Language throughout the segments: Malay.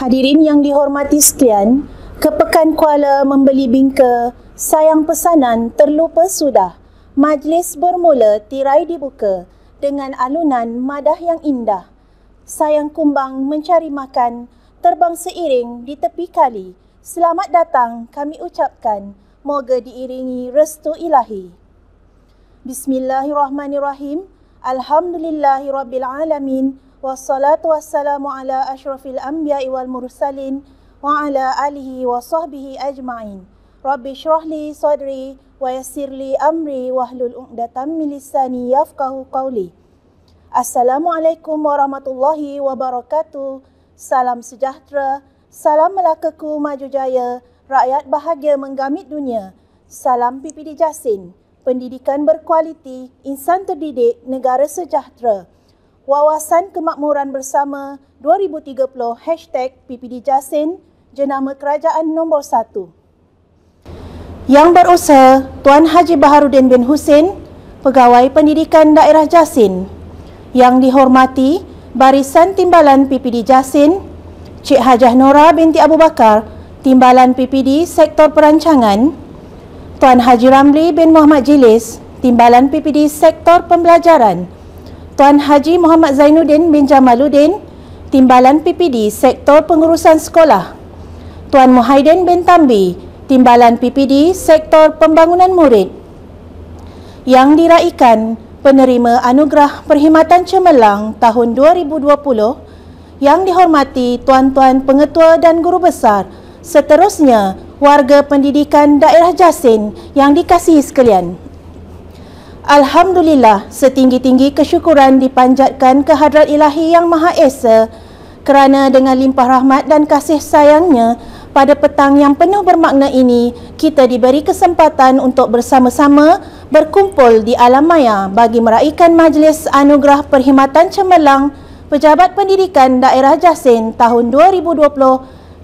Hadirin yang dihormati sekalian, ke Pekan Kuala membeli bingka, sayang pesanan terlupa sudah. Majlis bermula tirai dibuka dengan alunan madah yang indah. Sayang kumbang mencari makan, terbang seiring di tepi kali. Selamat datang kami ucapkan, moga diiringi restu ilahi. Bismillahirrahmanirrahim. Alhamdulillahirrabbilalamin. Wassalatu wassalamu ala ashrafil anbiya'i wal mursalin wa ala alihi wa sahbihi ajma'in. Rabbi syrahli sadri wa yassirli amri wahlul uqdatam min lisani yafqahu qawli. Assalamualaikum warahmatullahi wabarakatuh. Salam sejahtera, salam Melakaku maju jaya, rakyat bahagia menggamit dunia. Salam PPD Jasin, pendidikan berkualiti, insan terdidik, negara sejahtera. Wawasan Kemakmuran Bersama 2030 #PPD Jasin, jenama kerajaan nombor 1. Yang berusaha Tuan Haji Baharudin bin Husin, Pegawai Pendidikan Daerah Jasin. Yang dihormati Barisan Timbalan PPD Jasin, Cik Hajah Nora binti Abu Bakar, Timbalan PPD Sektor Perancangan. Tuan Haji Ramli bin Muhammad Jilis, Timbalan PPD Sektor Pembelajaran. Tuan Haji Muhammad Zainuddin bin Jamaluddin, Timbalan PPD Sektor Pengurusan Sekolah. Tuan Muhaidin bin Tambi, Timbalan PPD Sektor Pembangunan Murid. Yang diraikan penerima Anugerah Perkhidmatan Cemerlang tahun 2020, yang dihormati Tuan-Tuan Pengetua dan Guru Besar, seterusnya warga pendidikan daerah Jasin yang dikasihi sekalian. Alhamdulillah, setinggi-tinggi kesyukuran dipanjatkan ke Hadrat Ilahi Yang Maha Esa kerana dengan limpah rahmat dan kasih sayangnya pada petang yang penuh bermakna ini, kita diberi kesempatan untuk bersama-sama berkumpul di alam maya bagi meraihkan Majlis Anugerah Perkhidmatan Cemerlang Pejabat Pendidikan Daerah Jasin tahun 2020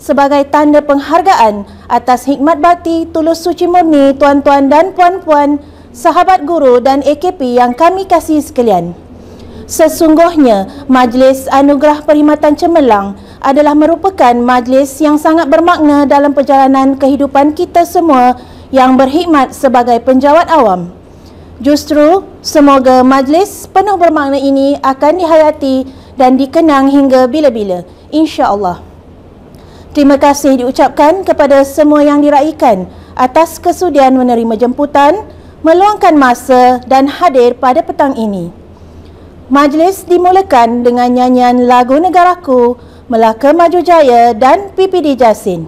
sebagai tanda penghargaan atas hikmat bakti tulus suci murni tuan-tuan dan puan-puan, sahabat guru dan AKP yang kami kasihi sekalian. Sesungguhnya, Majlis Anugerah Perkhidmatan Cemerlang adalah merupakan majlis yang sangat bermakna dalam perjalanan kehidupan kita semua yang berkhidmat sebagai penjawat awam. Justru, semoga majlis penuh bermakna ini akan dihayati dan dikenang hingga bila-bila, insya-Allah. Terima kasih diucapkan kepada semua yang diraikan atas kesudian menerima jemputan, meluangkan masa dan hadir pada petang ini. Majlis dimulakan dengan nyanyian lagu Negaraku, Melaka Maju Jaya dan PPD Jasin.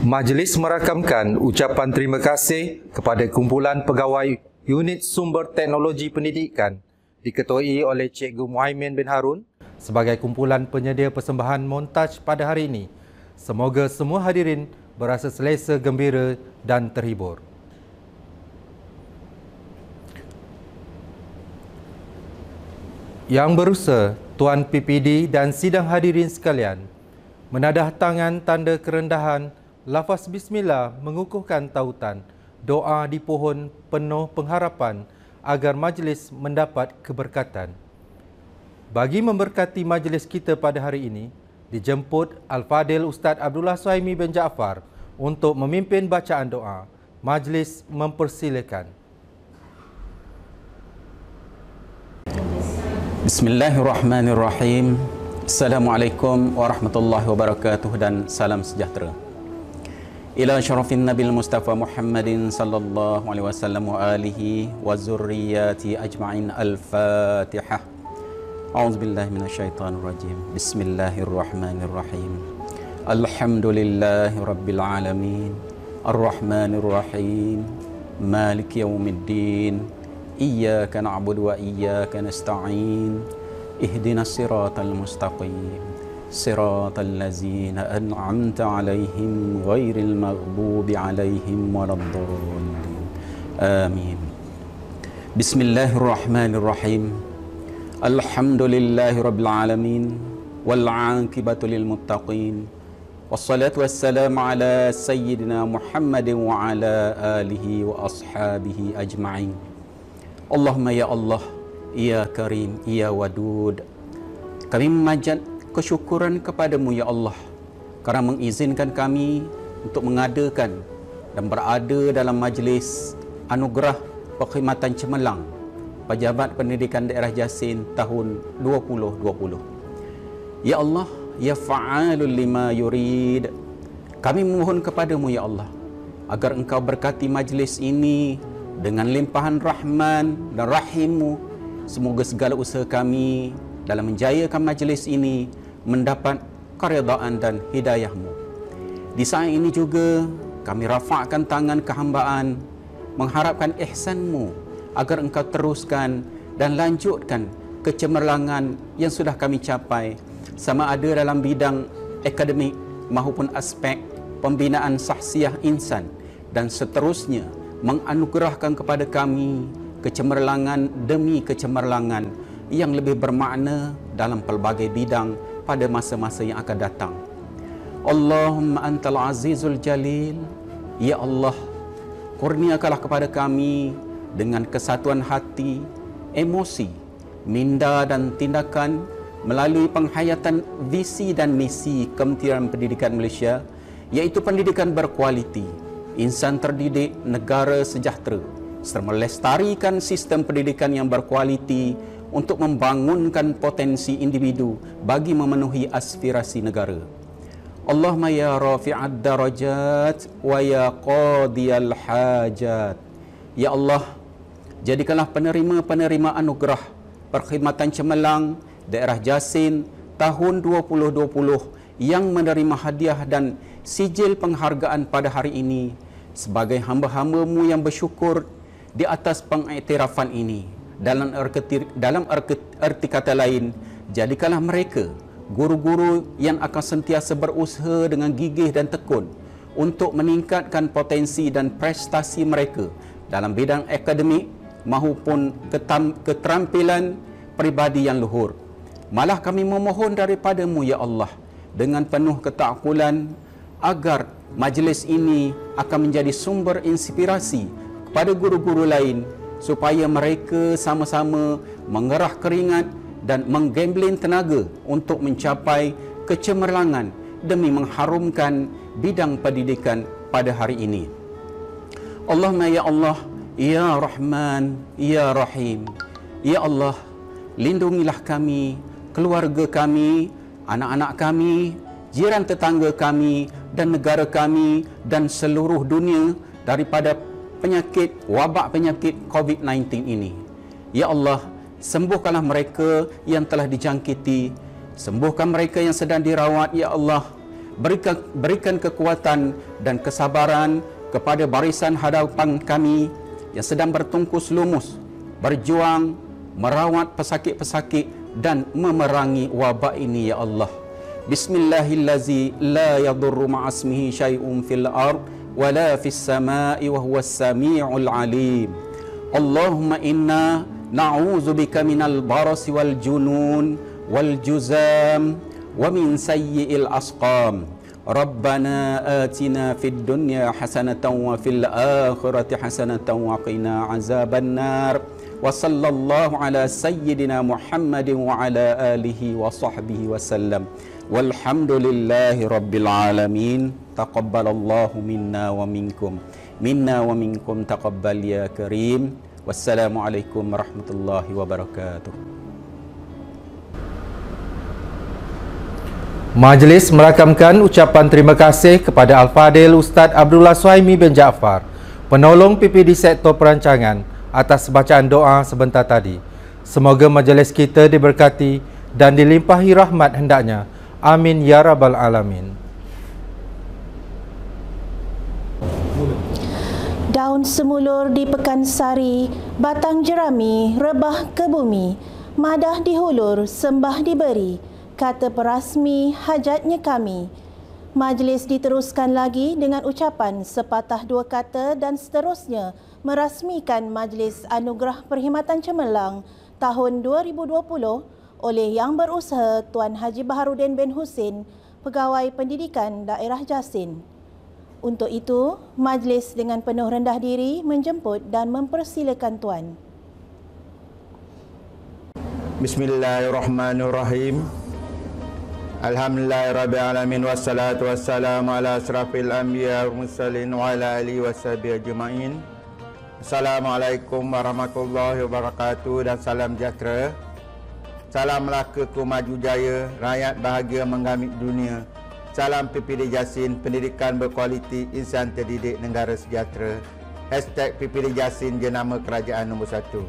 Majlis merakamkan ucapan terima kasih kepada kumpulan pegawai Unit Sumber Teknologi Pendidikan diketuai oleh Cikgu Muhaimin bin Harun sebagai kumpulan penyedia persembahan montaj pada hari ini. Semoga semua hadirin berasa selesa, gembira dan terhibur. Yang berusaha Tuan PPD dan sidang hadirin sekalian, menadah tangan tanda kerendahan, lafaz Bismillah mengukuhkan tautan, doa di pohon penuh pengharapan agar majlis mendapat keberkatan. Bagi memberkati majlis kita pada hari ini, dijemput Al-Fadil Ustaz Abdullah Suhaimi bin Jaafar untuk memimpin bacaan doa. Majlis mempersilakan. Bismillahirrahmanirrahim. Assalamualaikum warahmatullahi wabarakatuh dan salam sejahtera. Ila syarafin Nabil Mustafa Muhammadin sallallahu alaihi wasallam wa alihi wa zurriyati ajma'in. Al-Fatihah. A'udzubillahi minasyaitonir rajim. Bismillahirrahmanirrahim. Alhamdulillahi rabbil alamin. Ar-Rahmanir Rahim. Maliki yaumiddin. Iyyaka na'budu wa iyyaka nasta'in. Ihdinas siratal mustaqim. Siratal ladzina an'amta 'alaihim ghairil maghdubi 'alaihim waladdallin. Amin. Bismillahirrahmanirrahim. Alhamdulillahirabbil alamin wal 'aqibatu lil muttaqin. Wassalatu wassalamu ala sayyidina Muhammadin wa ala alihi wa ashabihi ajma'in. Allahumma ya Allah, ya Karim, ya Wadud, kami memanjat kesyukuran kepadamu ya Allah kerana mengizinkan kami untuk mengadakan dan berada dalam majlis anugerah perkhidmatan cemerlang Pejabat Pendidikan Daerah Jasin tahun 2020. Ya Allah, ya fa'alul lima yurid, kami memohon kepadamu ya Allah agar engkau berkati majlis ini dengan limpahan rahman dan rahimmu. Semoga segala usaha kami dalam menjayakan majlis ini mendapat keredaan dan hidayahmu. Di saat ini juga kami rafakkan tangan kehambaan mengharapkan ihsanmu agar engkau teruskan dan lanjutkan kecemerlangan yang sudah kami capai, sama ada dalam bidang akademik maupun aspek pembinaan sahsiah insan, dan seterusnya menganugerahkan kepada kami kecemerlangan demi kecemerlangan yang lebih bermakna dalam pelbagai bidang pada masa-masa yang akan datang. Allahumma antal azizul jalil. Ya Allah, kurniakanlah kepada kami dengan kesatuan hati, emosi, minda dan tindakan melalui penghayatan visi dan misi Kementerian Pendidikan Malaysia, iaitu pendidikan berkualiti, insan terdidik, negara sejahtera, serta melestarikan sistem pendidikan yang berkualiti untuk membangunkan potensi individu bagi memenuhi aspirasi negara. Allahumma ya rafi'ad darajat wa ya qadiyal hajat. Ya Allah, jadikanlah penerima-penerima anugerah perkhidmatan cemerlang Daerah Jasin tahun 2020 yang menerima hadiah dan sijil penghargaan pada hari ini sebagai hamba-hambamu yang bersyukur di atas pengiktirafan ini. Dalam erti kata lain, jadikanlah mereka guru-guru yang akan sentiasa berusaha dengan gigih dan tekun untuk meningkatkan potensi dan prestasi mereka dalam bidang akademik maupun keterampilan peribadi yang luhur. Malah kami memohon daripadamu ya Allah dengan penuh ketakwalan agar majlis ini akan menjadi sumber inspirasi kepada guru-guru lain supaya mereka sama-sama mengerah keringat dan menggambling tenaga untuk mencapai kecemerlangan demi mengharumkan bidang pendidikan pada hari ini. Allahumma ya Allah, ya Rahman, ya Rahim. Ya Allah, lindungilah kami, keluarga kami, anak-anak kami, jiran tetangga kami dan negara kami dan seluruh dunia daripada penyakit, wabak penyakit COVID-19 ini. Ya Allah, sembuhkanlah mereka yang telah dijangkiti, sembuhkan mereka yang sedang dirawat ya Allah, berikan kekuatan dan kesabaran kepada barisan hadapan kami yang sedang bertungkus lumus, berjuang merawat pesakit-pesakit dan memerangi wabak ini, ya Allah. Bismillahillazi la yadurru ma'asmihi syai'un fil ard wa la fis sama'i wa huwas sami'ul alim. Allahumma inna na'udzubika minal barasi wal junun wal juzam wa min sayyi'il asqam. Rabbana atina fid dunya hasanatan wa fil akhirati hasanatan wa qina azabannar. Wa sallallahu ala sayyidina Muhammadin wa ala alihi wa sahbihi wa sallam. Walhamdulillahi rabbil alamin. Taqabbalallahu minna wa minkum. Minna wa minkum taqabbal ya karim. Wassalamualaikum warahmatullahi wabarakatuh. Majlis merakamkan ucapan terima kasih kepada Al-Fadil Ustaz Abdullah Suhaimi bin Jaafar, penolong PPD Sektor Perancangan, atas bacaan doa sebentar tadi. Semoga majlis kita diberkati dan dilimpahi rahmat hendaknya. Amin ya rabbal alamin. Daun semulur di Pekansari, batang jerami rebah ke bumi, madah dihulur, sembah diberi, kata perasmi hajatnya kami. Majlis diteruskan lagi dengan ucapan sepatah dua kata dan seterusnya merasmikan Majlis Anugerah Perkhidmatan Cemerlang tahun 2020 oleh Yang Berusaha Tuan Haji Baharudin bin Husin, Pegawai Pendidikan Daerah Jasin. Untuk itu, majlis dengan penuh rendah diri menjemput dan mempersilakan Tuan. Bismillahirrahmanirrahim. Alhamdulillahirrabbilalamin. Wassalatu wassalamu ala asrafil anbiya wal mursalin wa ala alihi washabihi ajma'in. Assalamualaikum warahmatullahi wabarakatuh dan salam sejahtera. Salam Melaka ku maju jaya, rakyat bahagia menggamit dunia. Salam PPD Jasin, pendidikan berkualiti, insan terdidik, negara sejahtera. #PPD Jasin, jenama kerajaan nombor 1.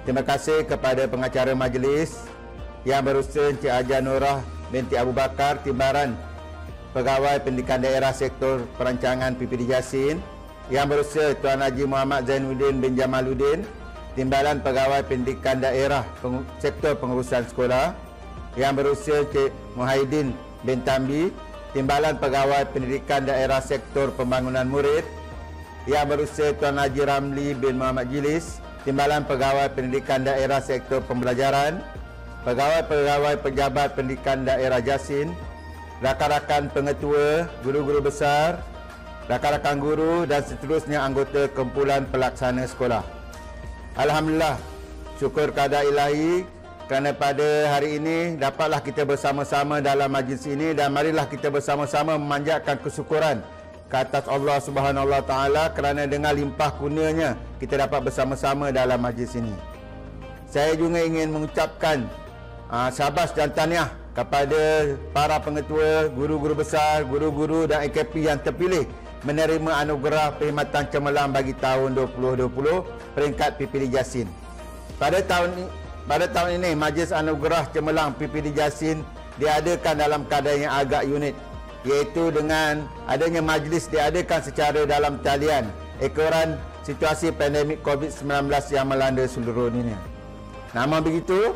Terima kasih kepada pengacara majlis Yang Berusaha Encik Haja Nurah binti Abu Bakar, Timbaran Pegawai Pendidikan Daerah Sektor Perancangan PPD Jasin. Yang Berusaha Tuan Haji Muhammad Zainuddin bin Jamaluddin, Timbalan Pegawai Pendidikan Daerah Sektor Pengurusan Sekolah. Yang Berusaha Encik Muhyiddin bin Tambi, Timbalan Pegawai Pendidikan Daerah Sektor Pembangunan Murid. Yang Berusaha Tuan Haji Ramli bin Muhammad Jilis, Timbalan Pegawai Pendidikan Daerah Sektor Pembelajaran. Pegawai-pegawai pejabat pendidikan daerah Jasin, rakan-rakan pengetua, guru-guru besar, rakan-rakan guru dan seterusnya anggota kumpulan pelaksana sekolah. Alhamdulillah, syukur kepada Ilahi kerana pada hari ini dapatlah kita bersama-sama dalam majlis ini, dan marilah kita bersama-sama memanjatkan kesyukuran ke atas Allah Subhanahu Wa Taala kerana dengan limpah kurnianya kita dapat bersama-sama dalam majlis ini. Saya juga ingin mengucapkan syabas dan tahniah kepada para pengetua, guru-guru besar, guru-guru dan AKP yang terpilih menerima anugerah perkhidmatan cemerlang bagi tahun 2020 peringkat PPD Jasin. Pada tahun ini Majlis Anugerah Cemerlang PPD Jasin diadakan dalam keadaan yang agak unik, iaitu dengan adanya majlis diadakan secara dalam talian ekoran situasi pandemik COVID-19 yang melanda seluruh dunia. Namun begitu,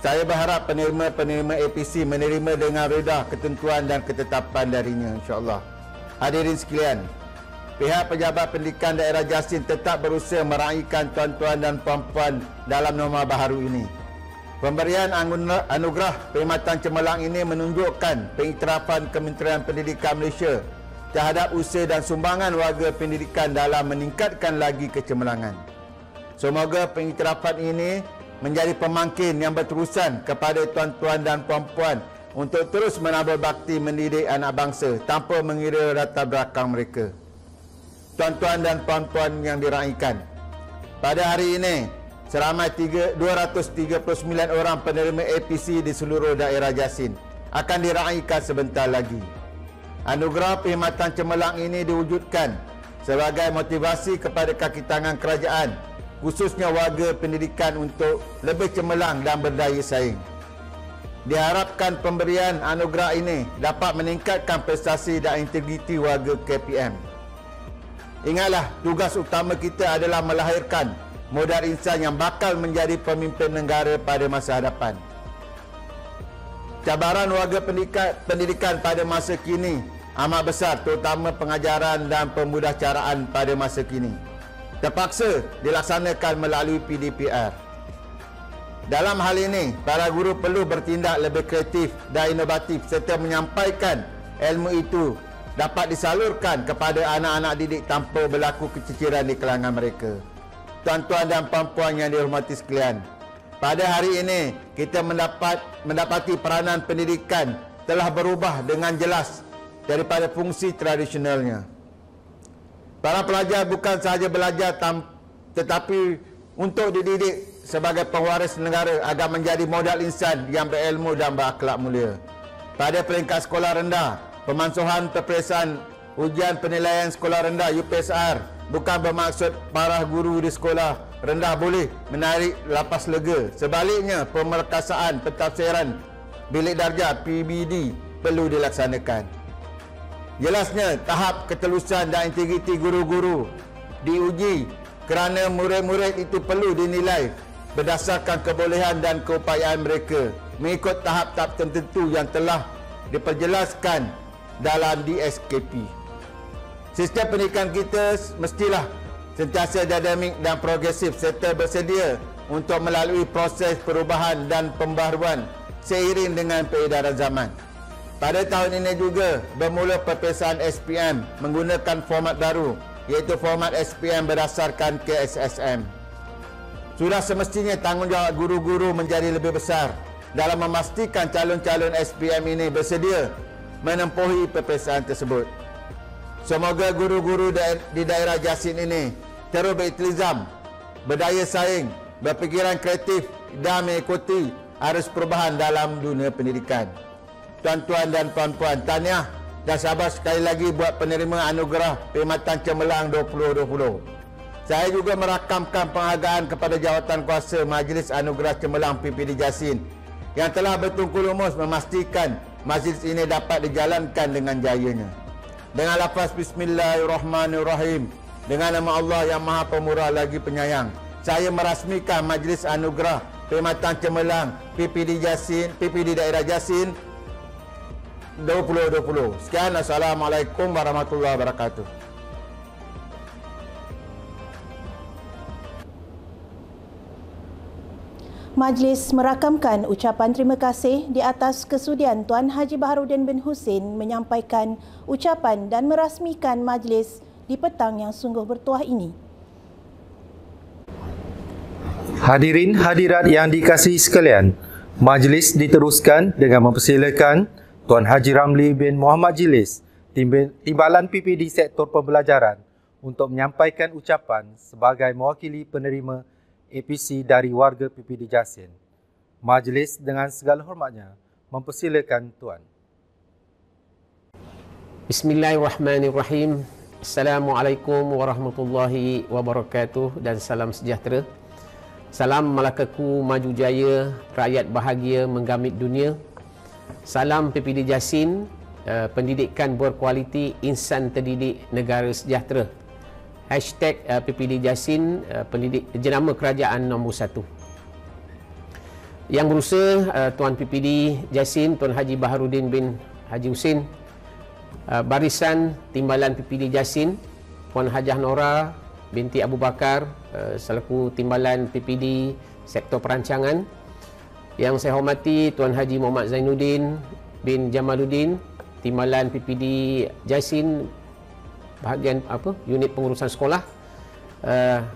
saya berharap penerima-penerima APC menerima dengan reda ketentuan dan ketetapan darinya, insya-Allah. Hadirin sekalian, pihak Pejabat Pendidikan Daerah Jasin tetap berusaha meraihkan tuan-tuan dan puan-puan dalam norma baharu ini. Pemberian anugerah perkhidmatan cemerlang ini menunjukkan pengiktirafan Kementerian Pendidikan Malaysia terhadap usaha dan sumbangan warga pendidikan dalam meningkatkan lagi kecemerlangan. Semoga pengiktirafan ini menjadi pemangkin yang berterusan kepada tuan-tuan dan puan-puan untuk terus menambah bakti mendidik anak bangsa tanpa mengira latar belakang mereka. Tuan-tuan dan puan-puan yang diraikan, pada hari ini seramai 239 orang penerima APC di seluruh daerah Jasin akan diraikan sebentar lagi. Anugerah perkhidmatan cemerlang ini diwujudkan sebagai motivasi kepada kaki tangan kerajaan, khususnya warga pendidikan, untuk lebih cemerlang dan berdaya saing. Diharapkan pemberian anugerah ini dapat meningkatkan prestasi dan integriti warga KPM. Ingatlah, tugas utama kita adalah melahirkan modal insan yang bakal menjadi pemimpin negara pada masa hadapan. Cabaran warga pendidikan pada masa kini amat besar, terutama pengajaran dan pemudahcaraan pada masa kini terpaksa dilaksanakan melalui PDPR. Dalam hal ini, para guru perlu bertindak lebih kreatif dan inovatif serta menyampaikan ilmu itu dapat disalurkan kepada anak-anak didik tanpa berlaku keciciran di kalangan mereka. Tuan-tuan dan puan-puan yang dihormati sekalian, pada hari ini kita mendapati peranan pendidikan telah berubah dengan jelas daripada fungsi tradisionalnya. Para pelajar bukan sahaja belajar tetapi untuk dididik sebagai pewaris negara agar menjadi modal insan yang berilmu dan berakhlak mulia. Pada peringkat sekolah rendah, pemansuhan peperiksaan ujian penilaian sekolah rendah UPSR bukan bermaksud para guru di sekolah rendah boleh menarik lapas lega. Sebaliknya, pemerkasaan pentafsiran bilik darjah PBD perlu dilaksanakan. Jelasnya, tahap ketelusan dan integriti guru-guru diuji kerana murid-murid itu perlu dinilai berdasarkan kebolehan dan keupayaan mereka mengikut tahap-tahap tertentu yang telah diperjelaskan dalam DSKP. Sistem pendidikan kita mestilah sentiasa dinamik dan progresif serta bersedia untuk melalui proses perubahan dan pembaharuan seiring dengan peredaran zaman. Pada tahun ini juga bermula peperiksaan SPM menggunakan format baru, iaitu format SPM berdasarkan KSSM. Sudah semestinya tanggungjawab guru-guru menjadi lebih besar dalam memastikan calon-calon SPM ini bersedia menempuhi peperiksaan tersebut. Semoga guru-guru di daerah Jasin ini terus beriltizam, berdaya saing, berfikiran kreatif dan mengikuti arus perubahan dalam dunia pendidikan. Tuan-tuan dan puan-puan, tahniah dan sabar sekali lagi buat penerima anugerah Perkhidmatan Cemerlang 2020. Saya juga merakamkan penghargaan kepada jawatan kuasa Majlis Anugerah Cemerlang PPD Jasin yang telah bertungku lumus memastikan majlis ini dapat dijalankan dengan jayanya. Dengan lafaz Bismillahirrahmanirrahim, dengan nama Allah yang Maha Pemurah lagi Penyayang, saya merasmikan Majlis Anugerah Perkhidmatan Cemerlang PPD Daerah Jasin 2020. Sekian, Assalamualaikum warahmatullahi wabarakatuh. Majlis merakamkan ucapan terima kasih di atas kesudian Tuan Haji Baharudin bin Husin menyampaikan ucapan dan merasmikan majlis di petang yang sungguh bertuah ini. Hadirin hadirat yang dikasihi sekalian, majlis diteruskan dengan mempersilakan Tuan Haji Ramli bin Muhammad Jilis, Timbalan PPD Sektor Pembelajaran untuk menyampaikan ucapan sebagai mewakili penerima APC dari warga PPD Jasin. Majlis dengan segala hormatnya mempersilakan Tuan. Bismillahirrahmanirrahim. Assalamualaikum warahmatullahi wabarakatuh dan salam sejahtera. Salam malakaku maju jaya, rakyat bahagia menggamit dunia. Salam PPD Jasin, pendidikan berkualiti, insan terdidik, negara sejahtera. Hashtag PPD Jasin, pendidik jenama kerajaan nombor 1. Yang berusaha Tuan PPD Jasin, Tuan Haji Baharudin bin Haji Husin, barisan Timbalan PPD Jasin, Puan Hajah Nora binti Abu Bakar, selaku Timbalan PPD Sektor Perancangan. Yang saya hormati Tuan Haji Muhammad Zainuddin bin Jamaluddin, Timbalan PPD Jasin, bahagian unit pengurusan sekolah.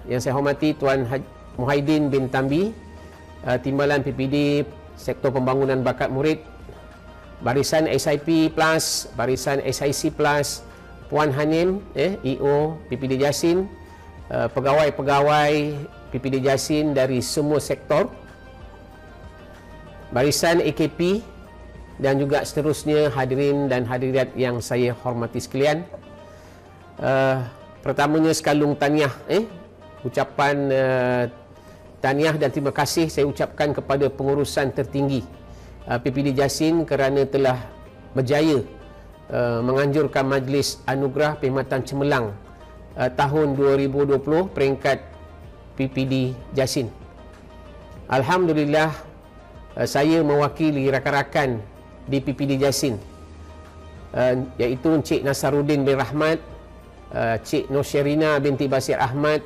Yang saya hormati Tuan Muhaidin bin Tambi, Timbalan PPD Sektor Pembangunan Bakat Murid, barisan SIP Plus, barisan SIC Plus, Puan Hanim, EO PPD Jasin, pegawai-pegawai PPD Jasin dari semua sektor, barisan AKP dan juga seterusnya, hadirin dan hadirat yang saya hormati sekalian. Pertamanya sekalung tahniah, ucapan tahniah dan terima kasih saya ucapkan kepada pengurusan tertinggi PPD Jasin kerana telah berjaya menganjurkan Majlis Anugerah Perkhidmatan Cemerlang tahun 2020 peringkat PPD Jasin. Alhamdulillah, saya mewakili rakan-rakan di PPD Jasin, iaitu Encik Nasaruddin bin Rahmat, Cik Nosyerina binti Basir Ahmad,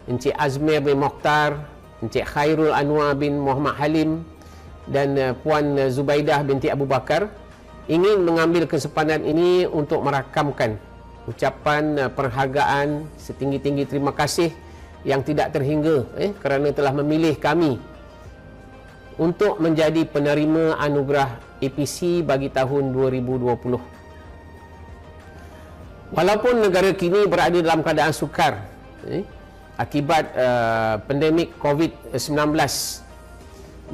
Encik Azmir bin Mokhtar, Encik Khairul Anwar bin Muhammad Halim dan Puan Zubaidah binti Abu Bakar, ingin mengambil kesempatan ini untuk merakamkan ucapan penghargaan setinggi-tinggi terima kasih yang tidak terhingga kerana telah memilih kami untuk menjadi penerima anugerah APC bagi tahun 2020. Walaupun negara kini berada dalam keadaan sukar akibat pandemik COVID-19,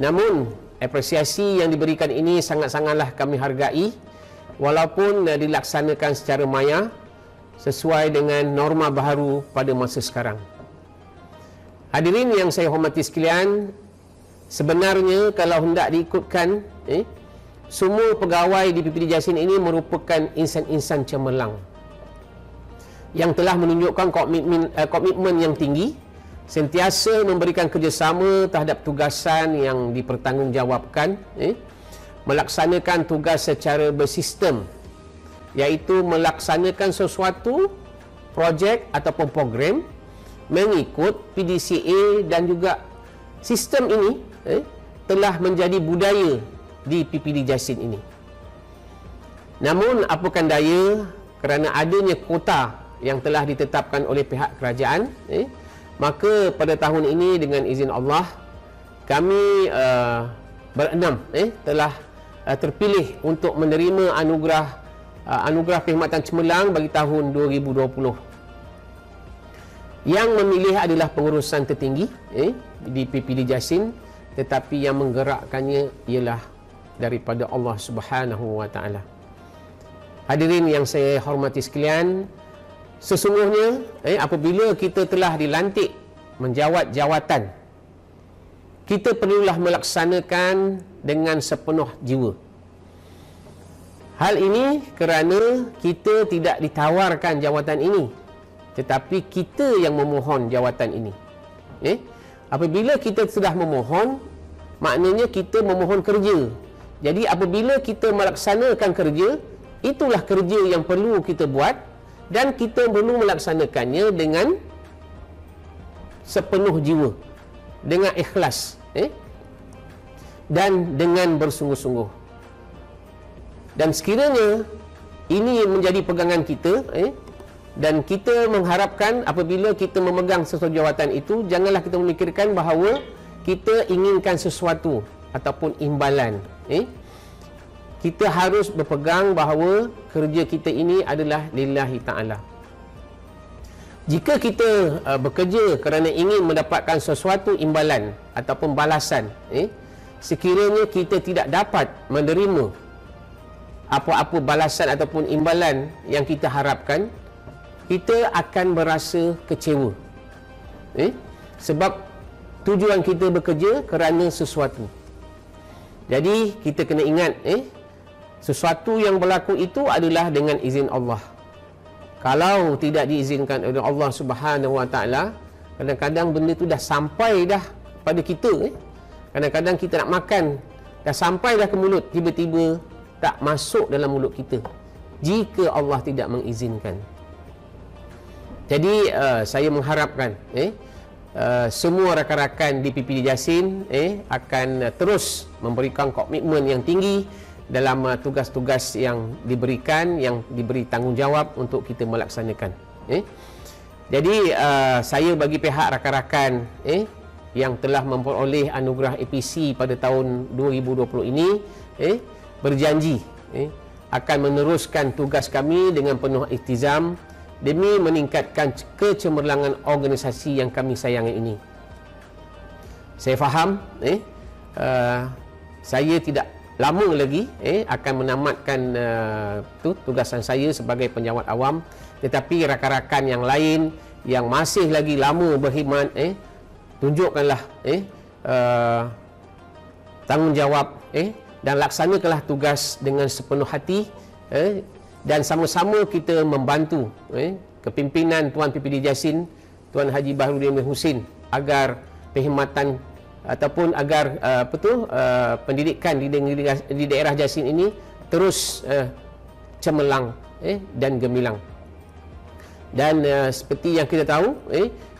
namun apresiasi yang diberikan ini sangat-sangatlah kami hargai, walaupun dilaksanakan secara maya sesuai dengan norma baharu pada masa sekarang. Hadirin yang saya hormati sekalian, sebenarnya kalau hendak diikutkan, semua pegawai di PPD Jasin ini merupakan insan-insan cemerlang yang telah menunjukkan komitmen yang tinggi, sentiasa memberikan kerjasama terhadap tugasan yang dipertanggungjawabkan, melaksanakan tugas secara bersistem, iaitu melaksanakan sesuatu projek ataupun program mengikut PDCA, dan juga sistem ini telah menjadi budaya di PPD Jasin ini. Namun apakan daya, kerana adanya kota yang telah ditetapkan oleh pihak kerajaan, maka pada tahun ini dengan izin Allah kami berenam telah terpilih untuk menerima anugerah perkhidmatan cemerlang bagi tahun 2020. Yang memilih adalah pengurusan tertinggi di PPD Jasin, tetapi yang menggerakkannya ialah daripada Allah Subhanahu wa taala. Hadirin yang saya hormati sekalian, sesungguhnya apabila kita telah dilantik menjawat jawatan, kita perlulah melaksanakan dengan sepenuh jiwa. Hal ini kerana kita tidak ditawarkan jawatan ini, tetapi kita yang memohon jawatan ini. Apabila kita sudah memohon, maknanya kita memohon kerja. Jadi apabila kita melaksanakan kerja, itulah kerja yang perlu kita buat, dan kita perlu melaksanakannya dengan sepenuh jiwa, dengan ikhlas, dan dengan bersungguh-sungguh. Dan sekiranya ini menjadi pegangan kita, dan kita mengharapkan apabila kita memegang sesuatu jawatan itu, janganlah kita memikirkan bahawa kita inginkan sesuatu ataupun imbalan. Kita harus berpegang bahawa kerja kita ini adalah lillahi ta'ala. Jika kita bekerja kerana ingin mendapatkan sesuatu imbalan ataupun balasan, sekiranya kita tidak dapat menerima apa-apa balasan ataupun imbalan yang kita harapkan, kita akan merasa kecewa. Sebab tujuan kita bekerja kerana sesuatu. Jadi kita kena ingat, sesuatu yang berlaku itu adalah dengan izin Allah. Kalau tidak diizinkan oleh Allah Subhanahu wa taala, kadang-kadang benda tu dah sampai dah pada kita. Kadang-kadang kita nak makan, dah sampai dah ke mulut, tiba-tiba tak masuk dalam mulut kita, jika Allah tidak mengizinkan. Jadi saya mengharapkan semua rakan-rakan di PPD Jasin akan terus memberikan komitmen yang tinggi dalam tugas-tugas yang diberikan, yang diberi tanggungjawab untuk kita melaksanakan. Jadi saya bagi pihak rakan-rakan yang telah memperoleh anugerah APC pada tahun 2020 ini berjanji akan meneruskan tugas kami dengan penuh iktizam demi meningkatkan kecemerlangan organisasi yang kami sayangi ini. Saya faham saya tidak lama lagi akan menamatkan tugasan saya sebagai penjawat awam, tetapi rakan-rakan yang lain yang masih lagi lama berkhidmat, tunjukkanlah tanggungjawab dan laksanakanlah tugas dengan sepenuh hati, dan sama-sama kita membantu kepimpinan Tuan PPD Jasin, Tuan Haji Baharudin bin Husin, agar perkhidmatan ataupun agar pendidikan di daerah Jasin ini terus cemerlang dan gemilang. Dan seperti yang kita tahu,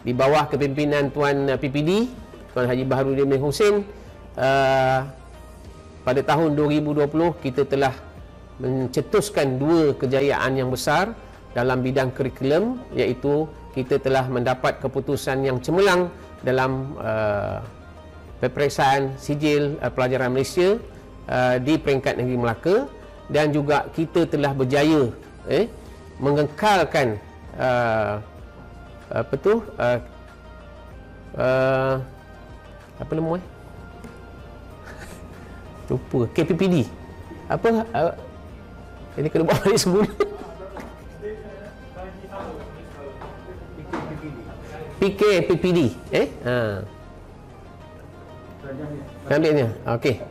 di bawah kepimpinan Tuan PPD, Tuan Haji Baharudin bin Husin, pada tahun 2020 kita telah mencetuskan 2 kejayaan yang besar dalam bidang kurikulum, iaitu kita telah mendapat keputusan yang cemerlang dalam peperiksaan sijil pelajaran Malaysia di peringkat negeri Melaka, dan juga kita telah berjaya mengekalkan apa nama lupa, KPPD ini kena buat balik semula. PKPPD ambilnya. Okey.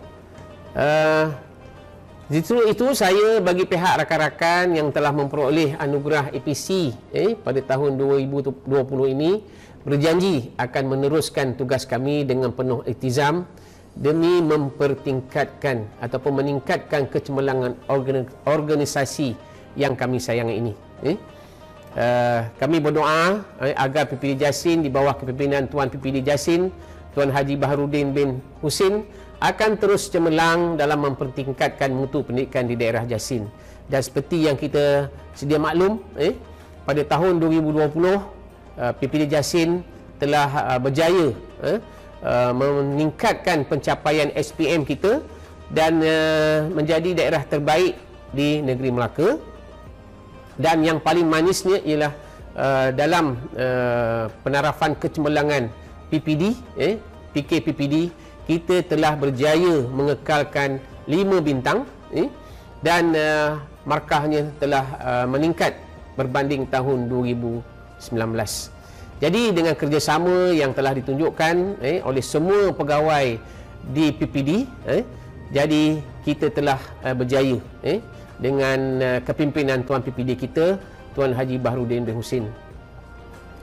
Itu saya bagi pihak rakan-rakan yang telah memperoleh anugerah APC pada tahun 2020 ini berjanji akan meneruskan tugas kami dengan penuh iktizam demi mempertingkatkan ataupun meningkatkan kecemerlangan organisasi yang kami sayangi ini. Kami berdoa agar PPD Jasin di bawah kepimpinan Tuan PPD Jasin, Tuan Haji Baharudin bin Husin, akan terus cemerlang dalam mempertingkatkan mutu pendidikan di daerah Jasin. Dan seperti yang kita sedia maklum, pada tahun 2020 PPD Jasin telah berjaya meningkatkan pencapaian SPM kita dan menjadi daerah terbaik di negeri Melaka. Dan yang paling manisnya ialah dalam penarafan kecemerlangan PPD, PKPPD, kita telah berjaya mengekalkan 5 bintang, dan markahnya telah meningkat berbanding tahun 2019. Jadi dengan kerjasama yang telah ditunjukkan oleh semua pegawai di PPD, jadi kita telah berjaya dengan kepimpinan Tuan PPD kita, Tuan Haji Baharudin bin Husin.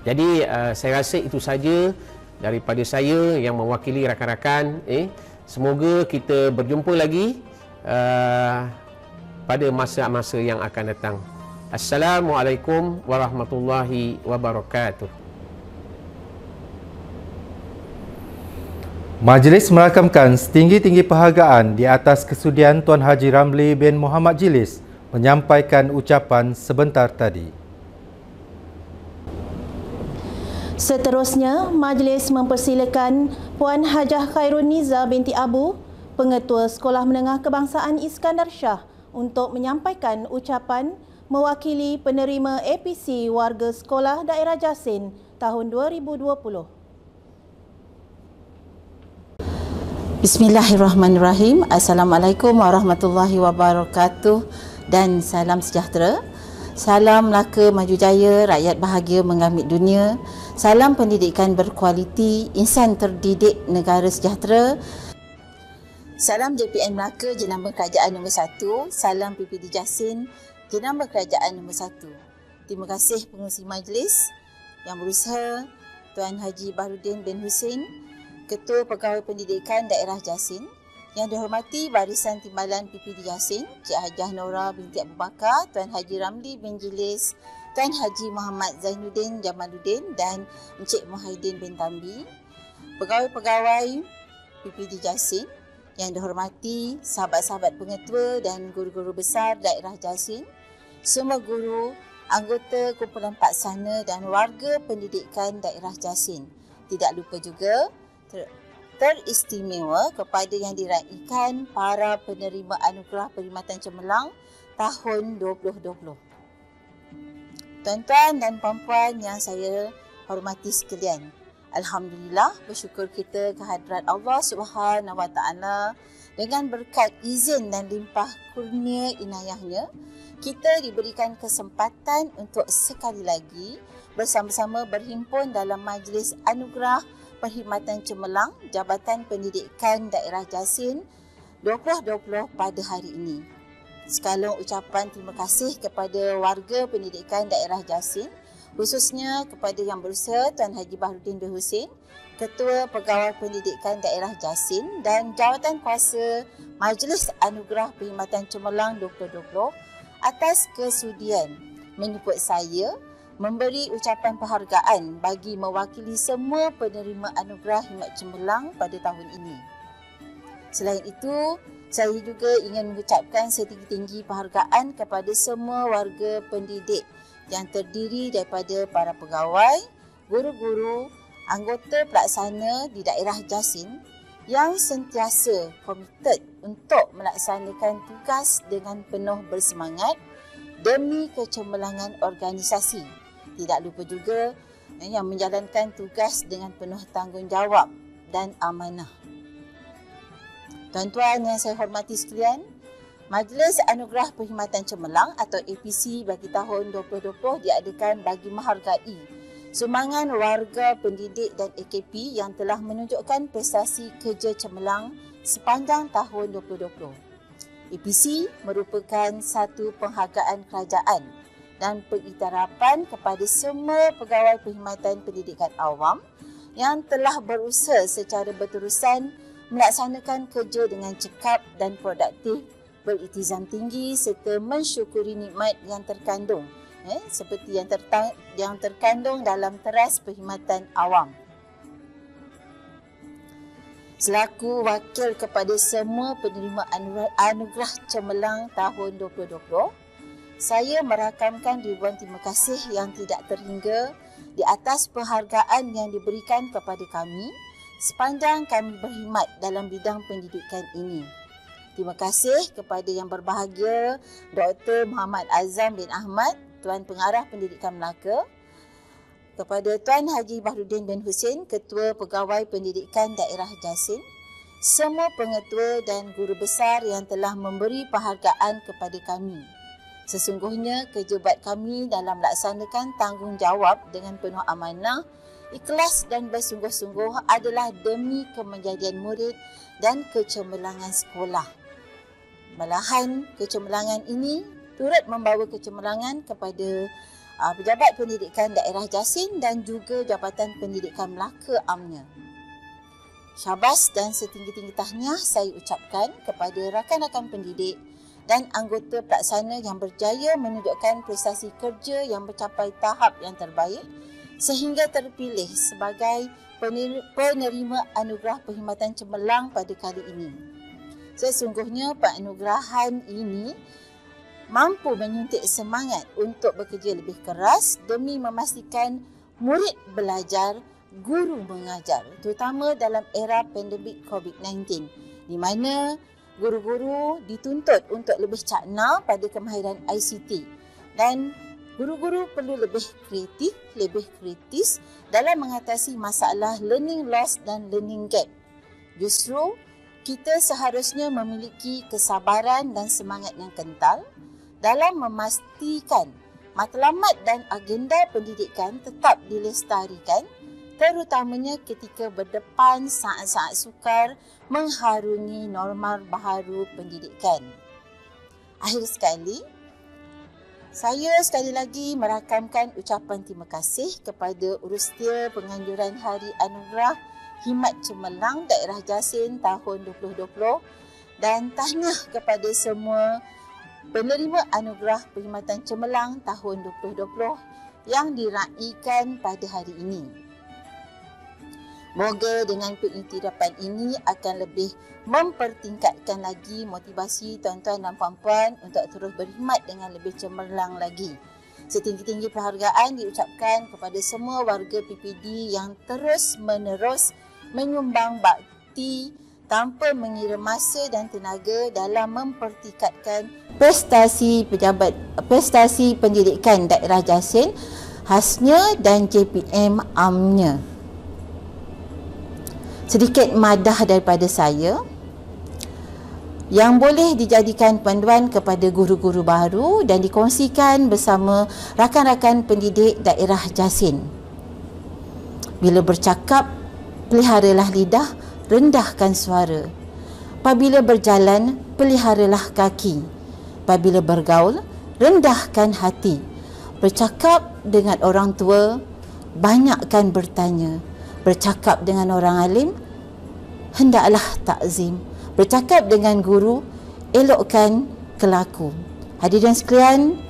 Jadi saya rasa itu saja daripada saya yang mewakili rakan-rakan. Semoga kita berjumpa lagi pada masa-masa yang akan datang. Assalamualaikum warahmatullahi wabarakatuh. Majlis merakamkan setinggi-tinggi penghargaan di atas kesudian Tuan Haji Ramli bin Muhammad Jilis menyampaikan ucapan sebentar tadi. Seterusnya, majlis mempersilakan Puan Hajah Khairun Niza binti Abu, Pengetua Sekolah Menengah Kebangsaan Iskandar Shah, untuk menyampaikan ucapan mewakili penerima APC Warga Sekolah Daerah Jasin tahun 2020. Bismillahirrahmanirrahim. Assalamualaikum warahmatullahi wabarakatuh dan salam sejahtera. Salam Melaka maju jaya, rakyat bahagia mengambil dunia. Salam pendidikan berkualiti, insan terdidik, negara sejahtera. Salam JPN Melaka, jenama kerajaan nombor 1. Salam PPD Jasin, jenama kerajaan nombor 1. Terima kasih pengerusi majlis yang berusaha, Tuan Haji Baharudin bin Husin, Ketua Pegawai Pendidikan Daerah Jasin, yang dihormati Barisan Timbalan PPD Jasin, Cik Hajah Nora binti Abu Bakar, Tuan Haji Ramli bin Jilis, Tuan Haji Muhammad Zainuddin Jamaluddin dan Encik Muhyiddin bin Tambi, pegawai-pegawai PPD Jasin yang dihormati sahabat-sahabat pengetua dan guru-guru besar daerah Jasin, semua guru, anggota kumpulan paksana dan warga pendidikan daerah Jasin. Tidak lupa juga teristimewa kepada yang diraikan para penerima anugerah perkhidmatan cemerlang tahun 2020. Tuan-tuan dan puan-puan yang saya hormati sekalian, alhamdulillah, bersyukur kita kehadrat Allah Subhanahu Wa Taala dengan berkat izin dan limpah kurnia inayahnya, kita diberikan kesempatan untuk sekali lagi bersama-sama berhimpun dalam majlis anugerah perkhidmatan cemerlang Jabatan Pendidikan Daerah Jasin 2020 pada hari ini. Sekalung ucapan terima kasih kepada warga pendidikan daerah Jasin, khususnya kepada Yang Berusaha Tuan Haji Baharudin bin Husin, Ketua Pegawai Pendidikan Daerah Jasin dan Jawatan Kuasa Majlis Anugerah Perkhidmatan Cemerlang 2020 atas kesudian menjemput saya memberi ucapan penghargaan bagi mewakili semua penerima Anugerah Khidmat Cemerlang pada tahun ini. Selain itu, saya juga ingin mengucapkan setinggi-tinggi penghargaan kepada semua warga pendidik yang terdiri daripada para pegawai, guru-guru, anggota pelaksana di daerah Jasin yang sentiasa komited untuk melaksanakan tugas dengan penuh bersemangat demi kecemerlangan organisasi. Tidak lupa juga yang menjalankan tugas dengan penuh tanggungjawab dan amanah. Tuan-tuan yang saya hormati sekalian, Majlis Anugerah Perkhidmatan Cemerlang atau APC bagi tahun 2020 diadakan bagi menghargai sumbangan warga pendidik dan AKP yang telah menunjukkan prestasi kerja cemerlang sepanjang tahun 2020. APC merupakan satu penghargaan kerajaan dan pengiktirafan kepada semua pegawai perkhidmatan pendidikan awam yang telah berusaha secara berterusan melaksanakan kerja dengan cekap dan produktif, beriltizam tinggi serta mensyukuri nikmat yang terkandung seperti yang terkandung dalam teras perkhidmatan awam. Selaku wakil kepada semua penerima Anugerah Cemerlang tahun 2020, saya merakamkan ribuan terima kasih yang tidak terhingga di atas penghargaan yang diberikan kepada kami sepanjang kami berkhidmat dalam bidang pendidikan ini. Terima kasih kepada Yang Berbahagia Dr. Muhammad Azam bin Ahmad, Tuan Pengarah Pendidikan Melaka, kepada Tuan Haji Baharudin bin Husin, Ketua Pegawai Pendidikan Daerah Jasin, semua pengetua dan guru besar yang telah memberi penghargaan kepada kami. Sesungguhnya kerja buat kami dalam melaksanakan tanggungjawab dengan penuh amanah, ikhlas dan bersungguh-sungguh adalah demi kemenjadian murid dan kecemerlangan sekolah. Malahan kecemerlangan ini turut membawa kecemerlangan kepada pejabat pendidikan daerah Jasin dan juga Jabatan Pendidikan Melaka amnya. Syabas dan setinggi-tinggi tahniah saya ucapkan kepada rakan-rakan pendidik dan anggota pelaksana yang berjaya menunjukkan prestasi kerja yang mencapai tahap yang terbaik sehingga terpilih sebagai penerima Anugerah Perkhidmatan Cemerlang pada kali ini. Sesungguhnya penganugerahan ini mampu menyuntik semangat untuk bekerja lebih keras demi memastikan murid belajar, guru mengajar, terutama dalam era pandemik COVID-19 di mana guru-guru dituntut untuk lebih cakna pada kemahiran ICT dan guru-guru perlu lebih kreatif, lebih kritis dalam mengatasi masalah learning loss dan learning gap. Justru, kita seharusnya memiliki kesabaran dan semangat yang kental dalam memastikan matlamat dan agenda pendidikan tetap dilestarikan, terutamanya ketika berdepan saat-saat sukar mengharungi norma baharu pendidikan. Akhir sekali, saya sekali lagi merakamkan ucapan terima kasih kepada Urustia Penganjuran Hari Anugerah Khidmat Cemerlang Daerah Jasin tahun 2020 dan tahniah kepada semua penerima Anugerah Perkhidmatan Cemerlang tahun 2020 yang diraikan pada hari ini. Moga dengan pengiktirafan ini akan lebih mempertingkatkan lagi motivasi tuan-tuan dan puan-puan untuk terus berkhidmat dengan lebih cemerlang lagi. Setinggi-tinggi penghargaan diucapkan kepada semua warga PPD yang terus-menerus menyumbang bakti tanpa mengira masa dan tenaga dalam mempertingkatkan prestasi pendidikan daerah Jasin, khasnya dan JPM amnya. Sedikit madah daripada saya yang boleh dijadikan panduan kepada guru-guru baru dan dikongsikan bersama rakan-rakan pendidik daerah Jasin. Bila bercakap, peliharalah lidah, rendahkan suara. Apabila berjalan, peliharalah kaki. Apabila bergaul, rendahkan hati. Bercakap dengan orang tua, banyakkan bertanya. Bercakap dengan orang alim, hendaklah takzim. Bercakap dengan guru, elokkan kelaku. Hadirin sekalian,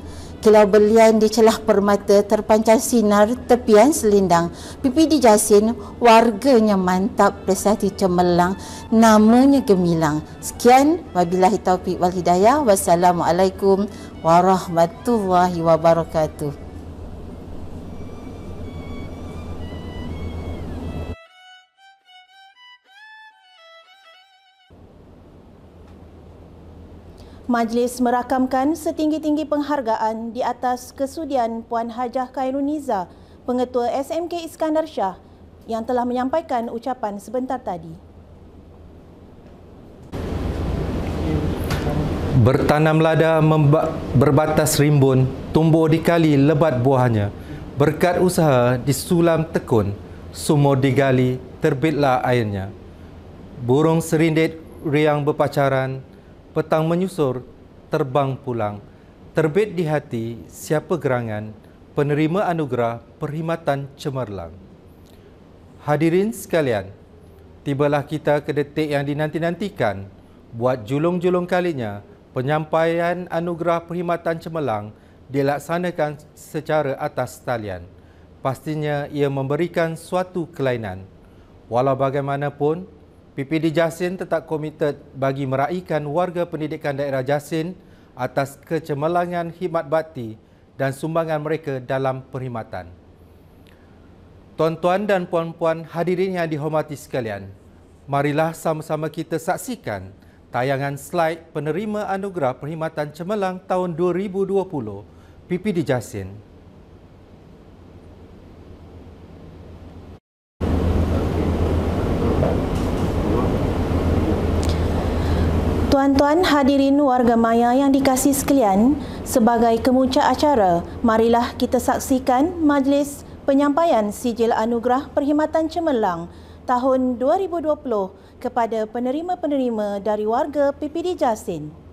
kilau berlian di celah permata terpancar sinar tepian selindang. PPD Jasin, warganya mantap, prestasi cemerlang, namanya gemilang. Sekian, wabillahi taufiq wal hidayah. Wassalamualaikum warahmatullahi wabarakatuh. Majlis merakamkan setinggi-tinggi penghargaan di atas kesudian Puan Hajah Khairuniza, Pengetua SMK Iskandar Shah, yang telah menyampaikan ucapan sebentar tadi. Bertanam lada berbatas rimbun, tumbuh di kali lebat buahnya. Berkat usaha disulam tekun, sumur digali, terbitlah airnya. Burung serindit riang berpacaran, petang menyusur, terbang pulang. Terbit di hati siapa gerangan, penerima anugerah perkhidmatan cemerlang. Hadirin sekalian, tibalah kita ke detik yang dinanti-nantikan. Buat julung-julung kalinya, penyampaian anugerah perkhidmatan cemerlang dilaksanakan secara atas talian. Pastinya ia memberikan suatu kelainan. Walau bagaimanapun, PPD Jasin tetap komited bagi meraihkan warga pendidikan daerah Jasin atas kecemerlangan khidmat bakti dan sumbangan mereka dalam perkhidmatan. Tuan-tuan dan puan-puan hadirin yang dihormati sekalian, marilah sama-sama kita saksikan tayangan slide penerima anugerah perkhidmatan cemerlang tahun 2020 PPD Jasin. Tuan-tuan hadirin warga maya yang dikasihi sekalian, sebagai kemuncak acara, marilah kita saksikan majlis penyampaian sijil anugerah perkhidmatan cemerlang tahun 2020 kepada penerima-penerima dari warga PPD Jasin.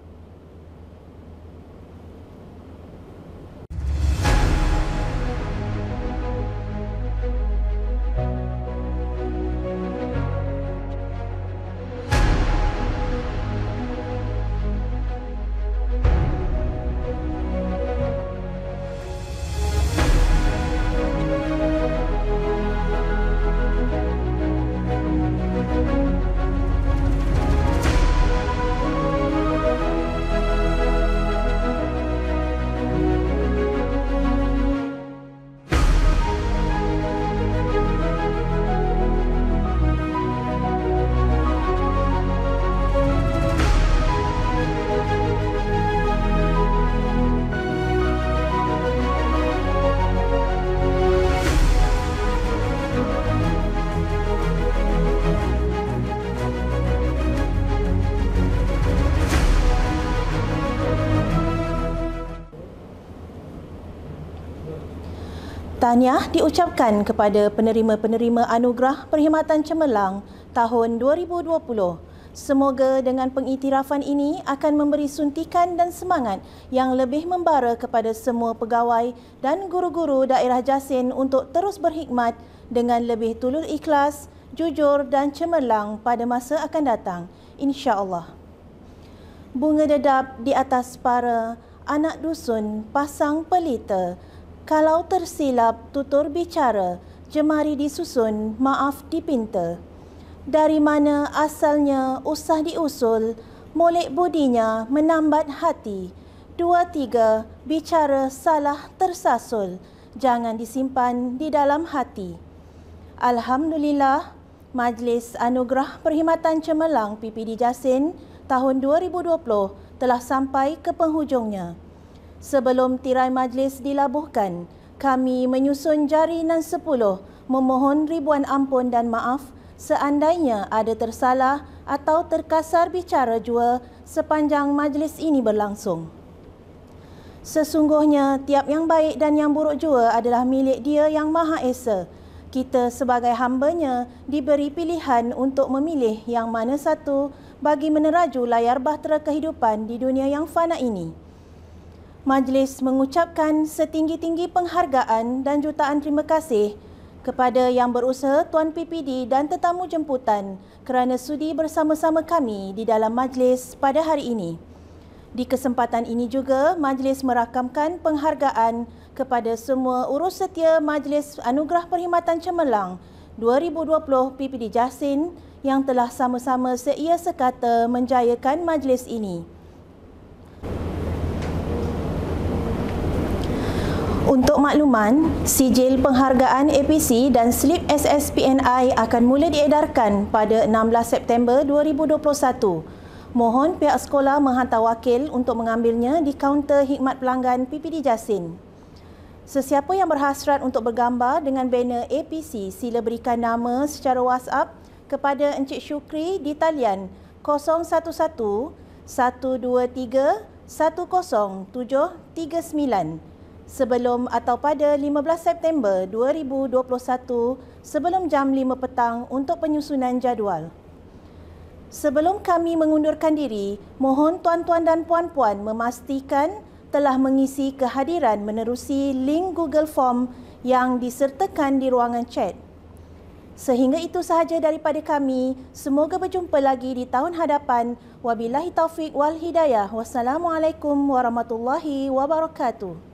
Tahniah diucapkan kepada penerima-penerima anugerah perkhidmatan cemerlang tahun 2020. Semoga dengan pengiktirafan ini akan memberi suntikan dan semangat yang lebih membara kepada semua pegawai dan guru-guru daerah Jasin untuk terus berkhidmat dengan lebih tulus ikhlas, jujur dan cemerlang pada masa akan datang, insya-Allah. Bunga dedap di atas para anak dusun pasang pelita. Kalau tersilap tutur bicara, jemari disusun, maaf dipinta. Dari mana asalnya usah diusul, molek budinya menambat hati. 2-3 bicara salah tersasul, jangan disimpan di dalam hati. Alhamdulillah, Majlis Anugerah Perkhidmatan Cemerlang PPD Jasin tahun 2020 telah sampai ke penghujungnya. Sebelum tirai majlis dilabuhkan, kami menyusun jari nan 10 memohon ribuan ampun dan maaf seandainya ada tersalah atau terkasar bicara jua sepanjang majlis ini berlangsung. Sesungguhnya tiap yang baik dan yang buruk jua adalah milik Dia yang Maha Esa. Kita sebagai hamba-Nya diberi pilihan untuk memilih yang mana satu bagi meneraju layar bahtera kehidupan di dunia yang fana ini. Majlis mengucapkan setinggi-tinggi penghargaan dan jutaan terima kasih kepada Yang Berusaha Tuan PPD dan tetamu jemputan kerana sudi bersama-sama kami di dalam majlis pada hari ini. Di kesempatan ini juga, majlis merakamkan penghargaan kepada semua urus setia Majlis Anugerah Perkhidmatan Cemerlang 2020 PPD Jasin yang telah sama-sama seia sekata menjayakan majlis ini. Untuk makluman, sijil penghargaan APC dan slip SSPNI akan mula diedarkan pada 16 September 2021. Mohon pihak sekolah menghantar wakil untuk mengambilnya di kaunter khidmat pelanggan PPD Jasin. Sesiapa yang berhasrat untuk bergambar dengan banner APC, sila berikan nama secara WhatsApp kepada Encik Syukri di talian 011 123 10739 sebelum atau pada 15 September 2021 sebelum jam 5 petang untuk penyusunan jadual. Sebelum kami mengundurkan diri, mohon tuan-tuan dan puan-puan memastikan telah mengisi kehadiran menerusi link Google Form yang disertakan di ruangan chat. Sehingga itu sahaja daripada kami. Semoga berjumpa lagi di tahun hadapan. Wabillahi taufiq wal hidayah. Wassalamualaikum warahmatullahi wabarakatuh.